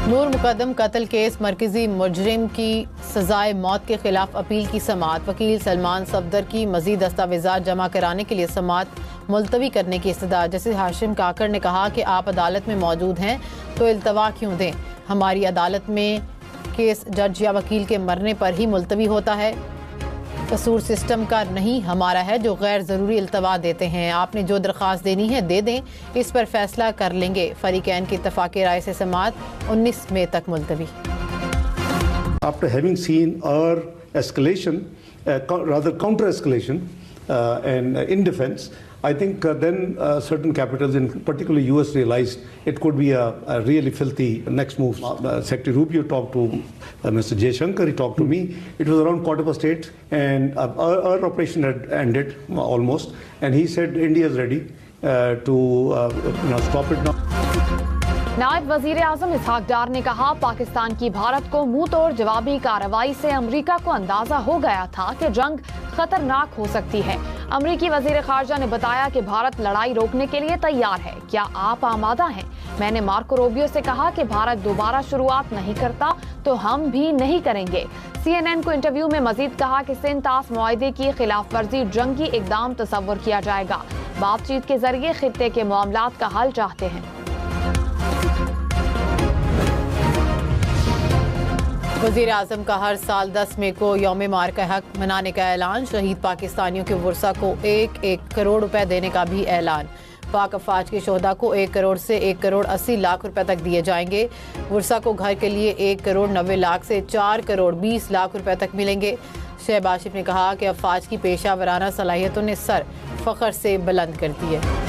नूर मुकदम कत्ल केस मरकजी मुजरिम की सजाए मौत के खिलाफ अपील की समाअत। वकील सलमान सफदर की मजीद दस्तावेजात जमा कराने के लिए समाअत मुलतवी करने की इस्तदा। जस्टिस हाशिम काकड़ ने कहा कि आप अदालत में मौजूद हैं तो इल्तवा क्यों दें। हमारी अदालत में केस जज या वकील के मरने पर ही मुलतवी होता है। कसूर सिस्टम का नहीं हमारा है जो गैर ज़रूरी इल्तवा देते हैं। आपने जो दरख्वास्त देनी है दे दें, इस पर फैसला कर लेंगे। फरीकैन की इत्तफाक़ी राय से समाअत 19 मई तक मुलतवी। After having seen our escalation, rather counter escalation and in defense, I think then certain capitals, in particular US, realized it could be a really filthy next move. Secretary Rubio talked to Mr. Jaishankar, he talked to me. It was around 8:15 and our operation had ended almost, and he said India is ready to stop it now. नायब वजीर आजम इसहाक डार ने कहा, पाकिस्तान की भारत को मुंह तोड़ जवाबी कार्रवाई से अमरीका को अंदाजा हो गया था कि जंग खतरनाक हो सकती है। अमरीकी वजीर खारजा ने बताया कि भारत लड़ाई रोकने के लिए तैयार है। क्या आप आमादा हैं? मैंने मार्को रूबियो से कहा कि भारत दोबारा शुरुआत नहीं करता तो हम भी नहीं करेंगे। CNN को इंटरव्यू में मजीद कहा कि सिंतास मुआहदे की खिलाफ वर्जी जंगी इकदाम तस्वर किया जाएगा। बातचीत के जरिए खित्ते के मामलात का हल चाहते हैं। वज़ीर आज़म का हर साल 10 मई को यौम मार्का हक मनाने का ऐलान। शहीद पाकिस्तानियों के वर्सा को 1 करोड़ रुपए देने का भी ऐलान। पाक अफवाज के शोहदा को 1 करोड़ से 1 करोड़ 80 लाख रुपए तक दिए जाएंगे। वर्सा को घर के लिए 1 करोड़ 90 लाख से 4 करोड़ 20 लाख रुपए तक मिलेंगे। शहबाज आशिफ ने कहा कि अफवाज की पेशा वराना सलाहियतों ने सर फख्र से बुलंद कर दी है।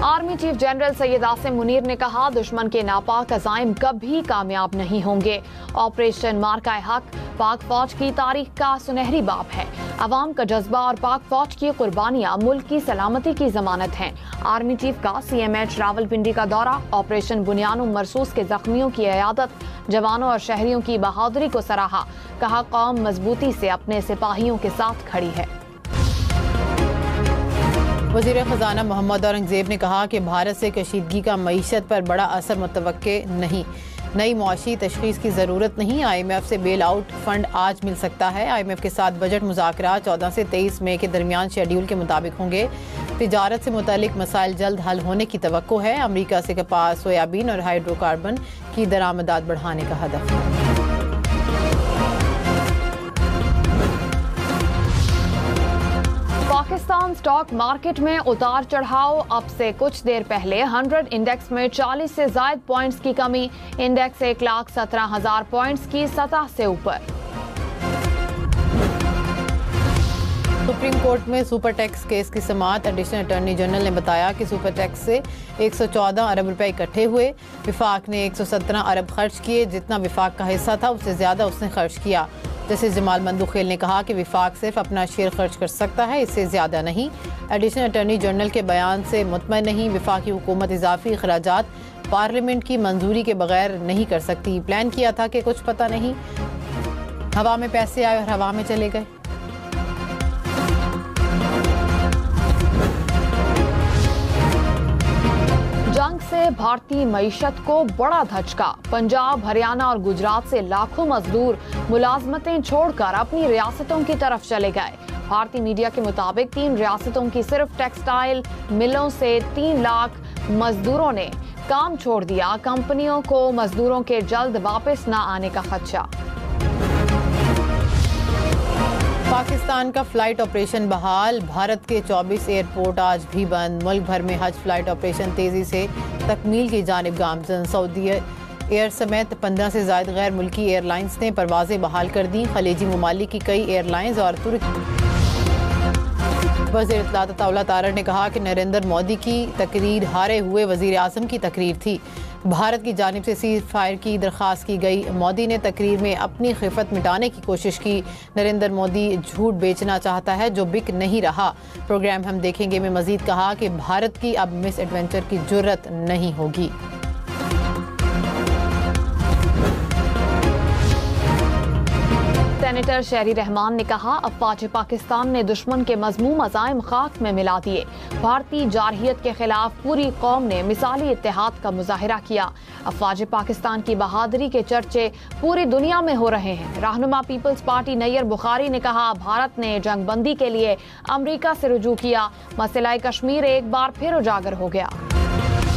Army chief general Syed Asim Munir ने कहा, दुश्मन के नापाक अज़ाइम कभी कामयाब नहीं होंगे। ऑपरेशन मार्का हक पाक फौज की तारीख का सुनहरी बाब है। अवाम का जज्बा और पाक फौज की कुर्बानियां मुल्क की सलामती की जमानत हैं। आर्मी चीफ का CMH रावलपिंडी का दौरा, ऑपरेशन बुनियान मरसूस के जख्मियों की इयादत, जवानों और शहरियों की बहादुरी को सराहा। कहा, कौम मजबूती से अपने सिपाहियों के साथ खड़ी है। वज़ीर ख़जाना मोहम्मद औरंगज़ेब ने कहा कि भारत से कशीदगी का मईशत पर बड़ा असर मुतवक्के नहीं। नई मुआशी तशख़ीस की ज़रूरत नहीं। IMF से बेल आउट फंड आज मिल सकता है। IMF के साथ बजट मुज़ाकरात 14 से 23 मई के दरमियान शेड्यूल के मुताबिक होंगे। तिजारत से मुतालिक मसाइल जल्द हल होने की तवक्को है। अमरीका से कपास, सोयाबीन और हाइड्रोकार्बन की दरामदात बढ़ाने का हदफ। पाकिस्तान स्टॉक मार्केट में उतार चढ़ाव। अब से कुछ देर पहले 100 इंडेक्स में 40 से ज्यादा पॉइंट्स की कमी। इंडेक्स 1,17,000 पॉइंट्स की सतह से ऊपर। सुप्रीम कोर्ट में सुपर टैक्स केस की समाअत। एडिशनल अटॉर्नी जनरल ने बताया कि सुपर टैक्स से 114 अरब रुपए इकट्ठे हुए। विफाक ने 117 अरब खर्च किए। जितना विफाक का हिस्सा था उससे ज्यादा उसने खर्च किया। जस्टिस जमाल मंदुखेल ने कहा कि विफाक सिर्फ अपना शेयर खर्च कर सकता है, इससे ज्यादा नहीं। एडिशनल अटॉर्नी जनरल के बयान से मुतमईन नहीं। विफाकी हुकूमत इजाफी अखराजात पार्लियामेंट की मंजूरी के बगैर नहीं कर सकती। प्लान किया था कि कुछ पता नहीं, हवा में पैसे आए और हवा में चले गए। जंग से भारतीय मईशत को बड़ा धचका। पंजाब, हरियाणा और गुजरात से लाखों मजदूर मुलाजमतें छोड़कर अपनी रियासतों की तरफ चले गए। भारतीय मीडिया के मुताबिक 3 रियासतों की सिर्फ टेक्सटाइल मिलों से 3 लाख मजदूरों ने काम छोड़ दिया। कंपनियों को मजदूरों के जल्द वापस न आने का खदशा। पाकिस्तान का फ्लाइट ऑपरेशन बहाल। भारत के 24 एयरपोर्ट आज भी बंद। मुल्क भर में हज फ्लाइट ऑपरेशन तेजी से तकमील की जानिब गामजन। सऊदी एयर समेत 15 से ज्यादा गैर मुल्की एयरलाइंस ने परवाजें बहाल कर दी। खलीजी ममालिक की कई एयरलाइंस और तुर्की। वज़ीर इत्तलात अता तारड़ ने कहा कि नरेंद्र मोदी की तकरीर हारे हुए वज़ीर आज़म की तकरीर थी। भारत की जानिब से सीज़ फायर की दरख्वास्त की गई। मोदी ने तकरीर में अपनी खिफत मिटाने की कोशिश की। नरेंद्र मोदी झूठ बेचना चाहता है जो बिक नहीं रहा। प्रोग्राम हम देखेंगे में मजीद कहा कि भारत की अब मिस एडवेंचर की जुर्रत नहीं होगी। सेनेटर शहरी रहमान ने कहा, अफवाज पाकिस्तान ने दुश्मन के मजमूम अज़ाइम खाक में मिला दिए। भारतीय जारहियत के खिलाफ पूरी कौम ने मिसाली इत्तेहाद का मुजाहिरा किया। अफवाज पाकिस्तान की बहादुरी के चर्चे पूरी दुनिया में हो रहे हैं। रहनुमा पीपल्स पार्टी नैयर बुखारी ने कहा, भारत ने जंगबंदी के लिए अमरीका से रुजू किया। मसला कश्मीर एक बार फिर उजागर हो गया।